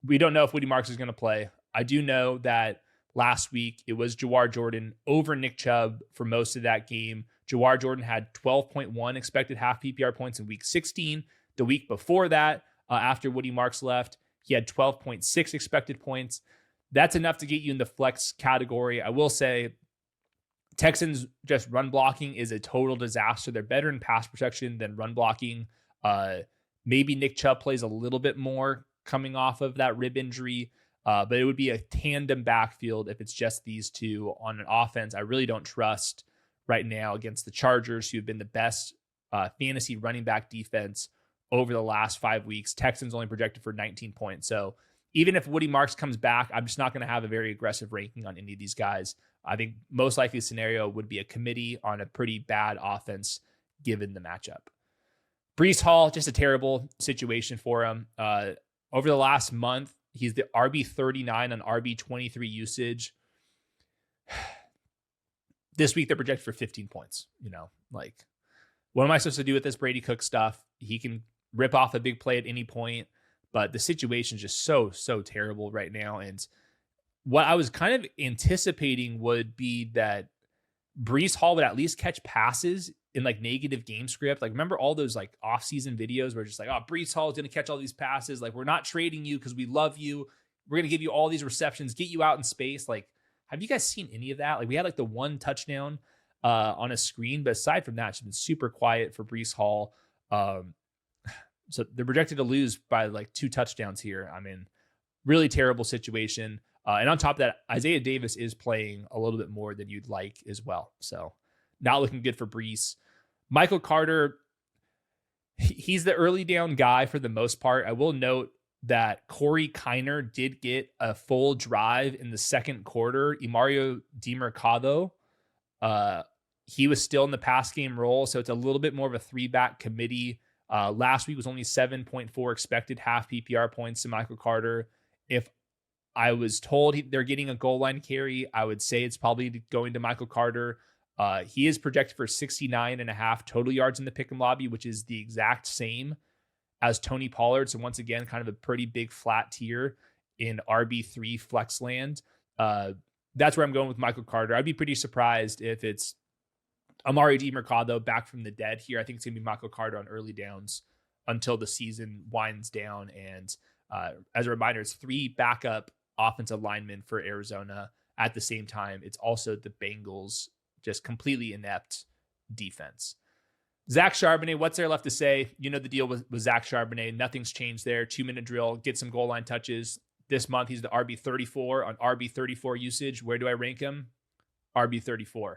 We don't know if Woody Marks is going to play. I do know that last week it was Jawhar Jordan over Nick Chubb for most of that game. Jawhar Jordan had 12.1 expected half PPR points in week 16. The week before that, after Woody Marks left, he had 12.6 expected points. That's enough to get you in the flex category. I will say Texans just run blocking is a total disaster. They're better in pass protection than run blocking. Maybe Nick Chubb plays a little bit more coming off of that rib injury, but it would be a tandem backfield if it's just these two on an offense I really don't trust right now against the Chargers, who have been the best fantasy running back defense over the last 5 weeks. Texans only projected for 19 points. So even if Woody Marks comes back, I'm just not going to have a very aggressive ranking on any of these guys. I think most likely scenario would be a committee on a pretty bad offense given the matchup. Breece Hall, just a terrible situation for him. Over the last month, he's the RB39 on RB23 usage. This week, they're projected for 15 points. Like, what am I supposed to do with this Brady Cook stuff? He can rip off a big play at any point, but the situation is just so terrible right now. And what I was kind of anticipating would be that Breece Hall would at least catch passes in like negative game script. Like, remember all those like off-season videos where just like, oh, Breece Hall is going to catch all these passes. Like, we're not trading you because we love you. We're going to give you all these receptions, get you out in space. Like, have you guys seen any of that? Like, we had like the one touchdown on a screen, but aside from that, it's been super quiet for Breece Hall. So they're projected to lose by like 2 touchdowns here. I mean, really terrible situation. And on top of that, Isaiah Davis is playing a little bit more than you'd like as well. So not looking good for Breece. Michael Carter, he's the early down guy for the most part. I will note that Corey Kiner did get a full drive in the second quarter. Mario DiMercado, he was still in the pass game role, so it's a little bit more of a 3-back committee. Last week was only 7.4 expected half PPR points to Michael Carter. If I was told they're getting a goal line carry. I would say it's probably going to Michael Carter. He is projected for 69.5 total yards in the pick and lobby, which is the exact same as Tony Pollard. So once again, kind of a pretty big flat tier in RB3 flex land. That's where I'm going with Michael Carter. I'd be pretty surprised if it's Amari DiMercado back from the dead here. I think it's going to be Michael Carter on early downs until the season winds down. And as a reminder, it's 3 backup offensive linemen for Arizona at the same time. It's also the Bengals' just completely inept defense. Zach Charbonnet, what's there left to say? You know the deal with Zach Charbonnet. Nothing's changed there. 2-minute drill, get some goal line touches. This month, he's the RB34 on RB34 usage. Where do I rank him? RB34.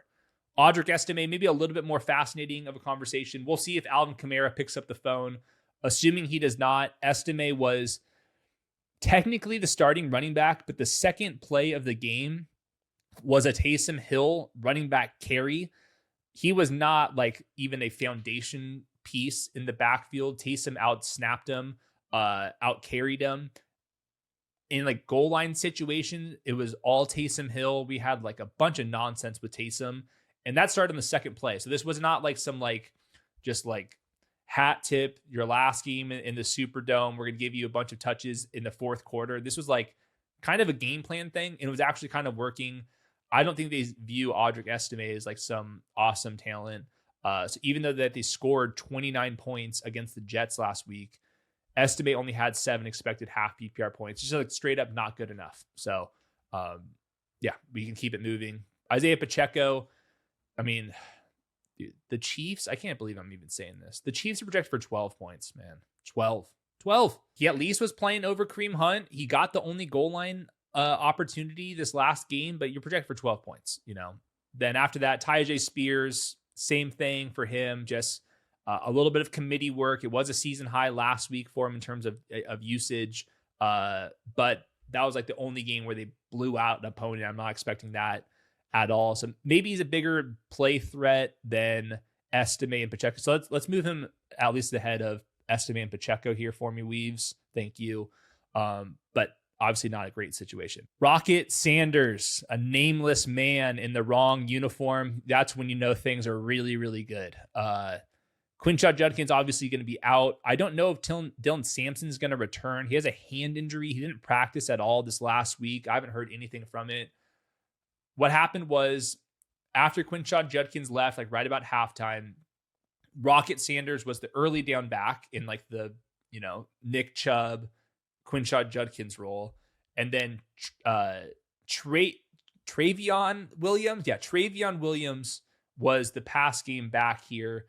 Audric Estimé, maybe a little bit more fascinating of a conversation. We'll see if Alvin Kamara picks up the phone. Assuming he does not, Estimé was technically the starting running back, but the second play of the game was a Taysom Hill running back carry. He was not like even a foundation piece in the backfield. Taysom out-snapped him, out-carried him. In like goal line situation, it was all Taysom Hill. We had like a bunch of nonsense with Taysom, and that started in the second play. So this was not like some just hat tip your last game in the Superdome. We're going to give you a bunch of touches in the fourth quarter. This was like kind of a game plan thing, and it was actually kind of working. I don't think they view Audric Estimé as like some awesome talent. So even though that they scored 29 points against the Jets last week, Estimé only had 7 expected half PPR points. Just like straight up not good enough. So yeah, we can keep it moving. Isiah Pacheco, I mean, dude, the Chiefs, I can't believe I'm even saying this. The Chiefs are projected for 12 points, man. 12. He at least was playing over Kareem Hunt. He got the only goal line opportunity this last game, but you're projected for 12 points, you know. Then after that, Tyjae Spears, same thing for him, just a little bit of committee work. It was a season high last week for him in terms of usage, but that was like the only game where they blew out an opponent. I'm not expecting that at all. So maybe he's a bigger play threat than Estimé and Pacheco. So let's move him at least ahead of Estimé and Pacheco here for me, Weaves. Thank you. But obviously not a great situation. Rocket Sanders, a nameless man in the wrong uniform. That's when you know things are really, really good. Quinshon Judkins obviously going to be out. I don't know if Dylan Sampson's going to return. He has a hand injury. He didn't practice at all this last week. I haven't heard anything from it. What happened was after Quinshon Judkins left, like right about halftime, Rocket Sanders was the early down back in like the, you know, Nick Chubb, Quinshon Judkins role. And then TreVeyon Williams. Yeah, TreVeyon Williams was the pass game back here.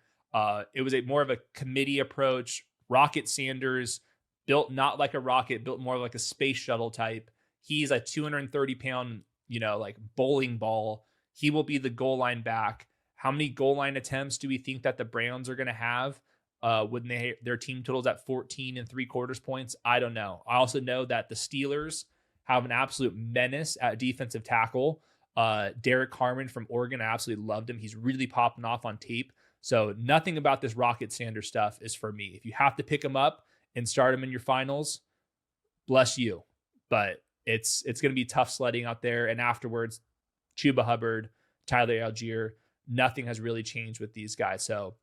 It was more of a committee approach. Rocket Sanders built not like a rocket, built more like a space shuttle type. He's a 230-pound, you know, like bowling ball. He will be the goal line back. How many goal line attempts do we think that the Browns are going to have when their team totals at 14 3/4 points? I don't know. I also know that the Steelers have an absolute menace at defensive tackle. Derek Harmon from Oregon, I absolutely loved him. He's really popping off on tape. So nothing about this Rocket Sanders stuff is for me. If you have to pick him up and start him in your finals, bless you. But it's going to be tough sledding out there. And afterwards, Chuba Hubbard, Tyler Algier, nothing has really changed with these guys. So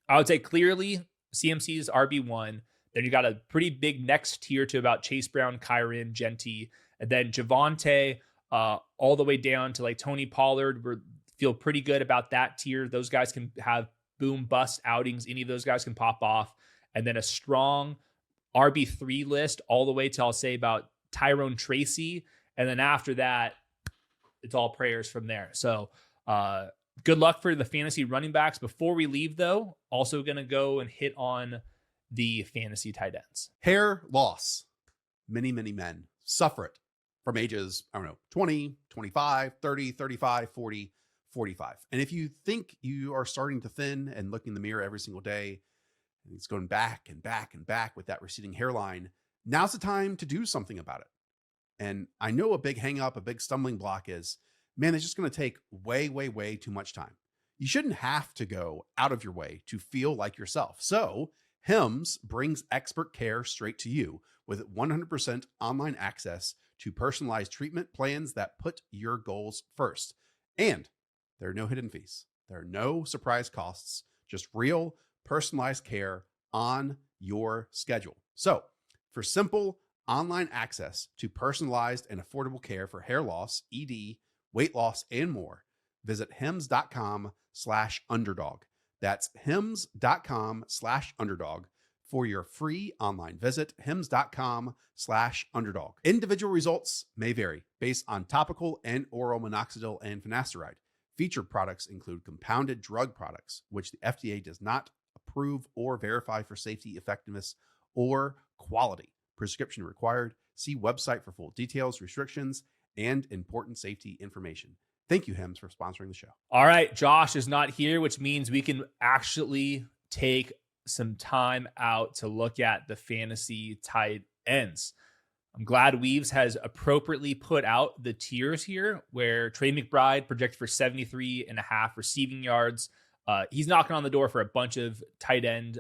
I would say clearly CMC's RB1. Then you got a pretty big next tier to about Chase Brown, Kyren, Jeanty, and then Javonte all the way down to like Tony Pollard. We feel pretty good about that tier. Those guys can have boom bust outings. Any of those guys can pop off. And then a strong RB3 list all the way to, I'll say, about Tyrone Tracy. And then after that, it's all prayers from there. So good luck for the fantasy running backs. Before we leave, though, also going to go and hit on the fantasy tight ends. Hair loss. Many men suffer it from ages, 20, 25, 30, 35, 40, 45. And if you think you are starting to thin and look in the mirror every single day, and it's going back and back and back with that receding hairline, now's the time to do something about it. And I know a big hang up, a big stumbling block is, man, it's just going to take way too much time. You shouldn't have to go out of your way to feel like yourself. So Hims brings expert care straight to you with 100% online access to personalized treatment plans that put your goals first. And there are no hidden fees. There are no surprise costs, just real personalized care on your schedule. So for simple online access to personalized and affordable care for hair loss, ED, weight loss, and more, visit hims.com/underdog. That's hims.com/underdog for your free online visit, hims.com/underdog. Individual results may vary based on topical and oral minoxidil and finasteride. Featured products include compounded drug products, which the FDA does not approve or verify for safety, effectiveness, or quality. Prescription required. See website for full details, restrictions, and important safety information. Thank you, Hims, for sponsoring the show. All right, Josh is not here, which means we can actually take some time out to look at the fantasy tight ends. I'm glad Weaves has appropriately put out the tiers here, where Trey McBride projected for 73.5 receiving yards. He's knocking on the door for a bunch of tight end,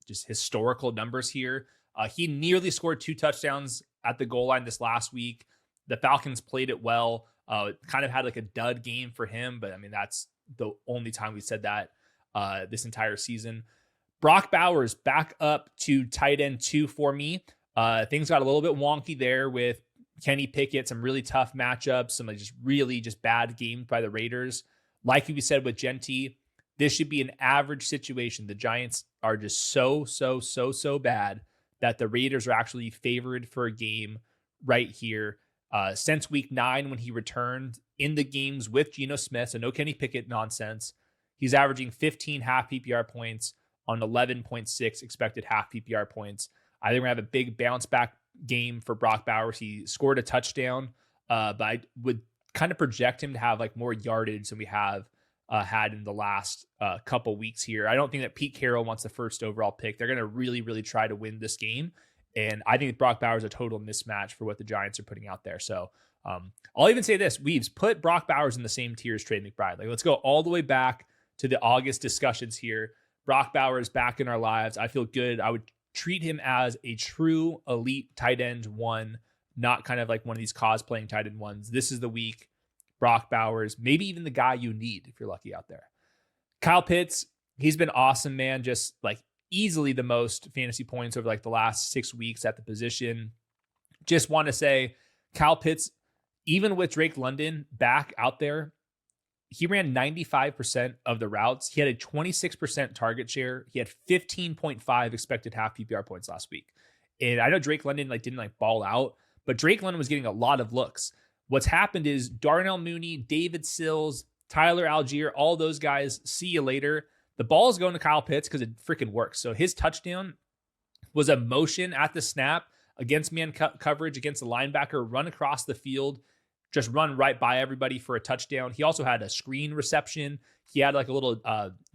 just historical numbers here. He nearly scored 2 touchdowns at the goal line this last week. The Falcons played it well. Kind of had like a dud game for him, but I mean, that's the only time we said that this entire season. Brock Bowers back up to tight end 2 for me. Things got a little bit wonky there with Kenny Pickett, some really tough matchups, some really bad games by the Raiders. Like we said with Jeanty, this should be an average situation. The Giants are just so bad that the Raiders are actually favored for a game right here. Since week 9, when he returned in the games with Geno Smith, so no Kenny Pickett nonsense, he's averaging 15 half PPR points on 11.6 expected half PPR points. I think we're going to have a big bounce back game for Brock Bowers. He scored a touchdown, but I would kind of project him to have like more yardage than we have had in the last couple weeks here. I don't think that Pete Carroll wants the first overall pick. They're going to really try to win this game. And I think that Brock Bowers is a total mismatch for what the Giants are putting out there. So I'll even say this, Weaves, put Brock Bowers in the same tier as Trey McBride. Like, let's go all the way back to the August discussions here. Brock Bowers back in our lives. I feel good. I would treat him as a true elite tight end 1, not kind of like one of these cosplaying tight end 1s. This is the week. Brock Bowers, maybe even the guy you need if you're lucky out there. Kyle Pitts, he's been awesome, man. Just like easily the most fantasy points over like the last 6 weeks at the position. Just want to say, Kyle Pitts, even with Drake London back out there, he ran 95% of the routes. He had a 26% target share. He had 15.5 expected half PPR points last week. And I know Drake London didn't ball out, but Drake London was getting a lot of looks. What's happened is Darnell Mooney, David Sills, Tyler Algier, all those guys, see you later. The ball is going to Kyle Pitts because it freaking works. So his touchdown was a motion at the snap against man coverage against the linebacker, run across the field, just run right by everybody for a touchdown. He also had a screen reception. He had like a little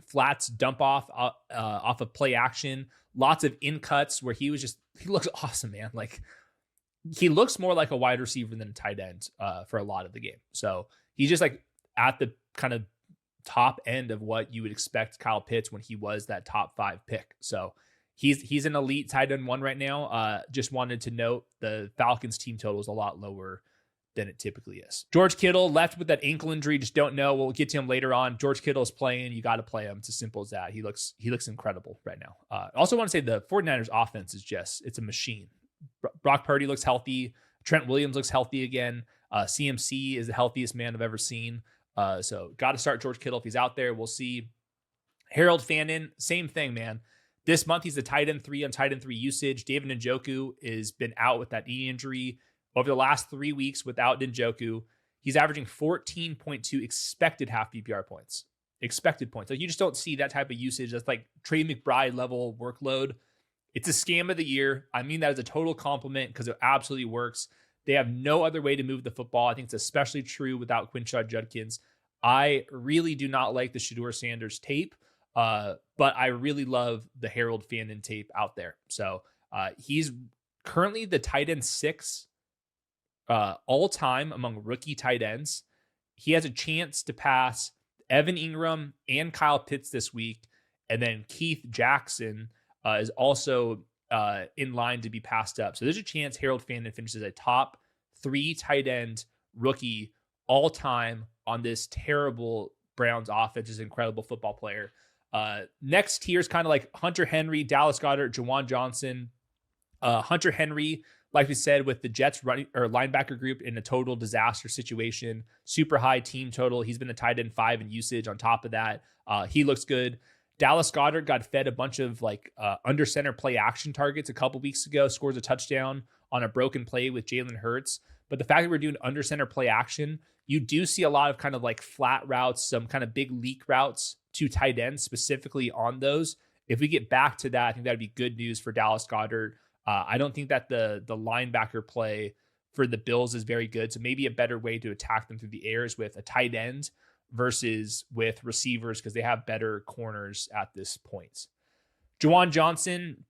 flats dump off of play action. Lots of in cuts where he looks awesome, man. Like, he looks more like a wide receiver than a tight end for a lot of the game. So he's just like at the kind of top end of what you would expect Kyle Pitts when he was that top 5 pick. So he's an elite tight end 1 right now. Just wanted to note the Falcons team total is a lot lower than it typically is. George Kittle left with that ankle injury. Just don't know. We'll get to him later on. George Kittle is playing. You got to play him. It's as simple as that. He looks incredible right now. Also want to say the 49ers offense is it's a machine. Brock Purdy looks healthy. Trent Williams looks healthy again. CMC is the healthiest man I've ever seen. So got to start George Kittle if he's out there. We'll see. Harold Fannin, same thing, man. This month he's the tight end 3 on tight end 3 usage. David Njoku has been out with that knee injury. Over the last 3 weeks without Njoku, he's averaging 14.2 expected half PPR points. Expected points. Like, you just don't see that type of usage. That's like Trey McBride level workload. It's a scam of the year. I mean that as a total compliment because it absolutely works. They have no other way to move the football. I think it's especially true without Quinshon Judkins. I really do not like the Shedeur Sanders tape, but I really love the Harold Fannin tape out there. So he's currently the tight end 6 all time among rookie tight ends. He has a chance to pass Evan Ingram and Kyle Pitts this week. And then Keith Jackson is also in line to be passed up. So there's a chance Harold Fannin finishes a top 3 tight end rookie all time on this terrible Browns offense. Is an incredible football player. Next tier is kind of like Hunter Henry, Dallas Goedert, Juwan Johnson. Hunter Henry, like we said, with the Jets running or linebacker group in a total disaster situation, super high team total. He's been a tight end 5 in usage. On top of that, he looks good. Dallas Goedert got fed a bunch of like under center play action targets a couple weeks ago, scores a touchdown on a broken play with Jalen Hurts. But the fact that we're doing under center play action, you do see a lot of kind of like flat routes, some kind of big leak routes to tight ends specifically on those. If we get back to that, I think that'd be good news for Dallas Goedert. I don't think that the linebacker play for the Bills is very good. So maybe a better way to attack them through the air is with a tight end versus with receivers, because they have better corners at this point. Juwan Johnson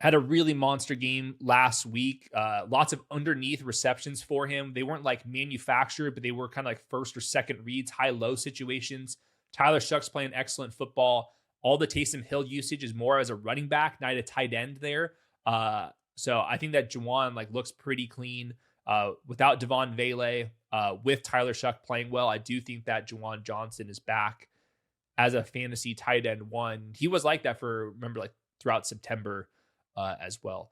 had a really monster game last week. Lots of underneath receptions for him. They weren't like manufactured, but they were kind of like first or second reads, high-low situations. Tyler Shuck's playing excellent football. All the Taysom Hill usage is more as a running back, not a tight end there. So I think that Juwan like looks pretty clean without Devon Vele, with Tyler Shuck playing well. I do think that Juwan Johnson is back as a fantasy tight end 1. He was like that for, remember, like throughout September as well.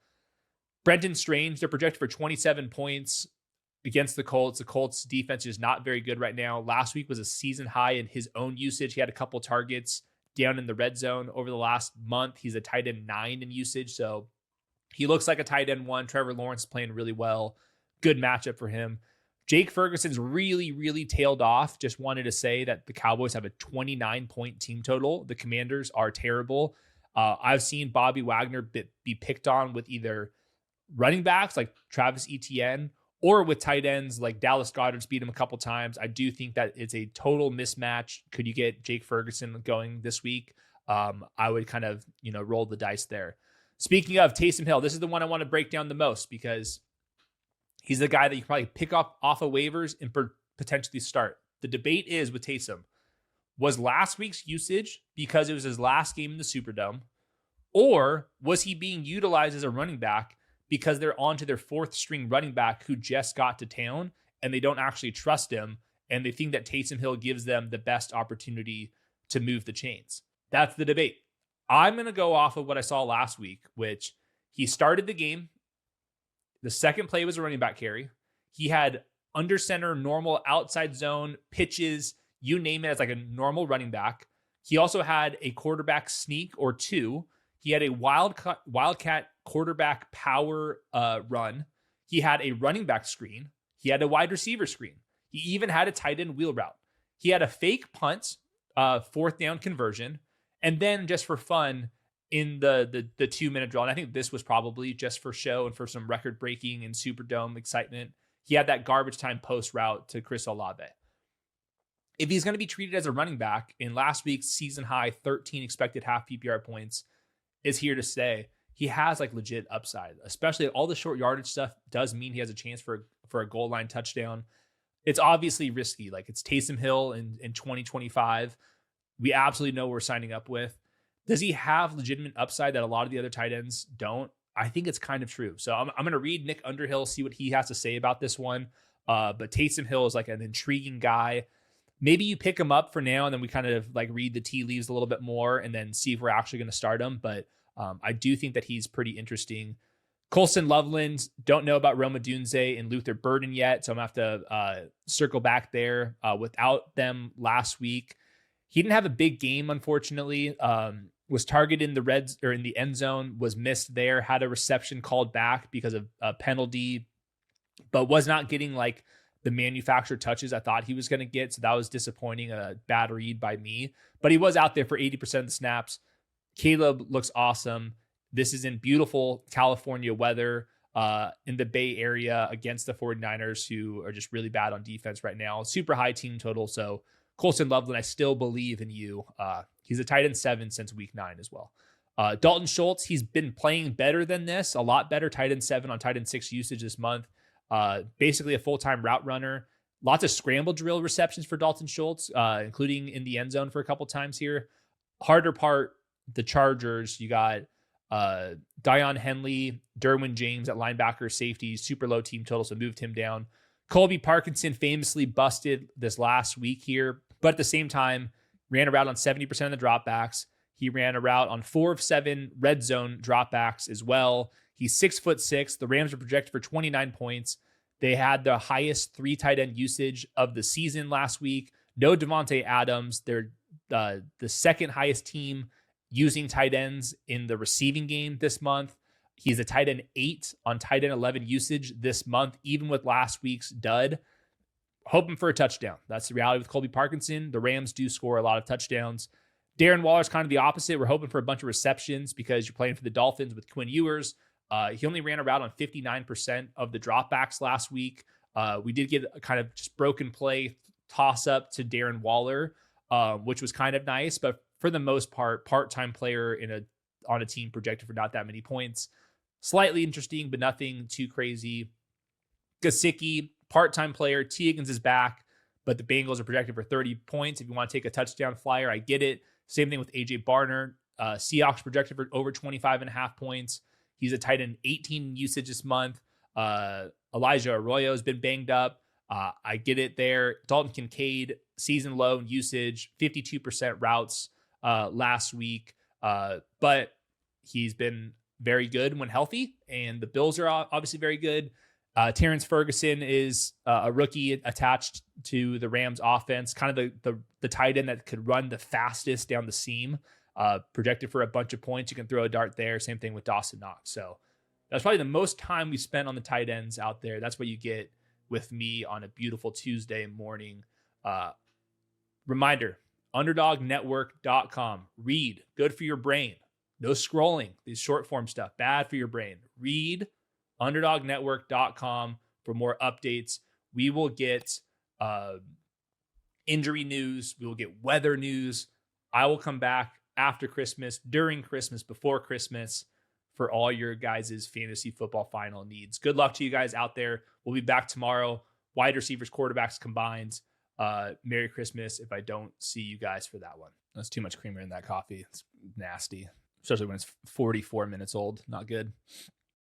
Brenton Strange, they're projected for 27 points against the Colts. The Colts defense is not very good right now. Last week was a season high in his own usage. He had a couple targets down in the red zone over the last month. He's a tight end 9 in usage. So he looks like a tight end 1. Trevor Lawrence is playing really well. Good matchup for him. Jake Ferguson's really, really tailed off. Just wanted to say that the Cowboys have a 29-point team total. The Commanders are terrible. I've seen Bobby Wagner be picked on with either running backs like Travis Etienne or with tight ends like Dallas Goedert's beat him a couple times. I do think that it's a total mismatch. Could you get Jake Ferguson going this week? I would kind of, roll the dice there. Speaking of Taysom Hill, this is the one I want to break down the most because he's the guy that you can probably pick up off of waivers and potentially start. The debate is with Taysom, was last week's usage because it was his last game in the Superdome, or was he being utilized as a running back because they're on to their 4th string running back who just got to town and they don't actually trust him and they think that Taysom Hill gives them the best opportunity to move the chains? That's the debate. I'm going to go off of what I saw last week, which he started the game. The second play was a running back carry. He had under center, normal outside zone pitches, you name it, as like a normal running back. He also had a quarterback sneak or 2. He had a wildcat quarterback power run. He had a running back screen. He had a wide receiver screen. He even had a tight end wheel route. He had a fake punt, 4th down conversion. And then just for fun, in the 2-minute drill, and I think this was probably just for show and for some record breaking and Superdome excitement, he had that garbage time post route to Chris Olave. If he's going to be treated as a running back, in last week's season high 13 expected half PPR points is here to stay. He has like legit upside, especially all the short yardage stuff does mean he has a chance for a goal line touchdown. It's obviously risky. Like, it's Taysom Hill in 2025. We absolutely know what we're signing up with. Does he have legitimate upside that a lot of the other tight ends don't? I think it's kind of true. So I'm going to read Nick Underhill, see what he has to say about this one. But Taysom Hill is like an intriguing guy. Maybe you pick him up for now and then we kind of like read the tea leaves a little bit more and then see if we're actually going to start him. But I do think that he's pretty interesting. Colston Loveland, don't know about Roma Dunze and Luther Burden yet. So I'm going to have to circle back there. Without them last week, he didn't have a big game, unfortunately. Was targeted in the end zone, was missed there, had a reception called back because of a penalty, but was not getting like the manufactured touches I thought he was going to get. So that was disappointing, a bad read by me, but he was out there for 80% of the snaps. Caleb looks awesome. This is in beautiful California weather in the Bay Area against the 49ers, who are just really bad on defense right now. Super high team total. So Colston Loveland, I still believe in you. He's a tight end 7 since week 9 as well. Dalton Schultz, he's been playing better than this, a lot better. Tight end 7 on tight end 6 usage this month. Basically a full-time route runner. Lots of scramble drill receptions for Dalton Schultz, including in the end zone for a couple times here. Harder part, the Chargers. You got Dion Henley, Derwin James at linebacker, safety, super low team total, so moved him down. Colby Parkinson famously busted this last week here, but at the same time, ran a route on 70% of the dropbacks. He ran a route on 4 of 7 red zone dropbacks as well. He's 6'6". The Rams are projected for 29 points. They had the highest 3 tight end usage of the season last week. No Devontae Adams. They're the second highest team using tight ends in the receiving game this month. He's a tight end 8 on tight end 11 usage this month, even with last week's dud. Hoping for a touchdown. That's the reality with Colby Parkinson. The Rams do score a lot of touchdowns. Darren Waller's kind of the opposite. We're hoping for a bunch of receptions because you're playing for the Dolphins with Quinn Ewers. He only ran a route on 59% of the dropbacks last week. We did get a kind of just broken play toss up to Darren Waller, which was kind of nice, but for the most part, part-time player on a team projected for not that many points. Slightly interesting, but nothing too crazy. Gesicki, part-time player. T. Higgins is back, but the Bengals are projected for 30 points. If you want to take a touchdown flyer, I get it. Same thing with AJ Barner. Seahawks projected for over 25.5 points. He's a tight end 18 usage this month. Elijah Arroyo has been banged up. I get it there. Dalton Kincaid, season low in usage, 52% routes last week. But he's been very good when healthy, and the Bills are obviously very good. Terrence Ferguson is a rookie attached to the Rams offense, kind of the tight end that could run the fastest down the seam, projected for a bunch of points. You can throw a dart there. Same thing with Dawson Knox. So that's probably the most time we spent on the tight ends out there. That's what you get with me on a beautiful Tuesday morning. Reminder, underdognetwork.com. Read, good for your brain. No scrolling, these short form stuff, bad for your brain. Read underdognetwork.com for more updates. We will get injury news. We will get weather news. I will come back after Christmas, during Christmas, before Christmas for all your guys' fantasy football final needs. Good luck to you guys out there. We'll be back tomorrow. Wide receivers, quarterbacks combined. Merry Christmas if I don't see you guys for that one. That's too much creamer in that coffee. It's nasty, especially when it's 44 minutes old. Not good.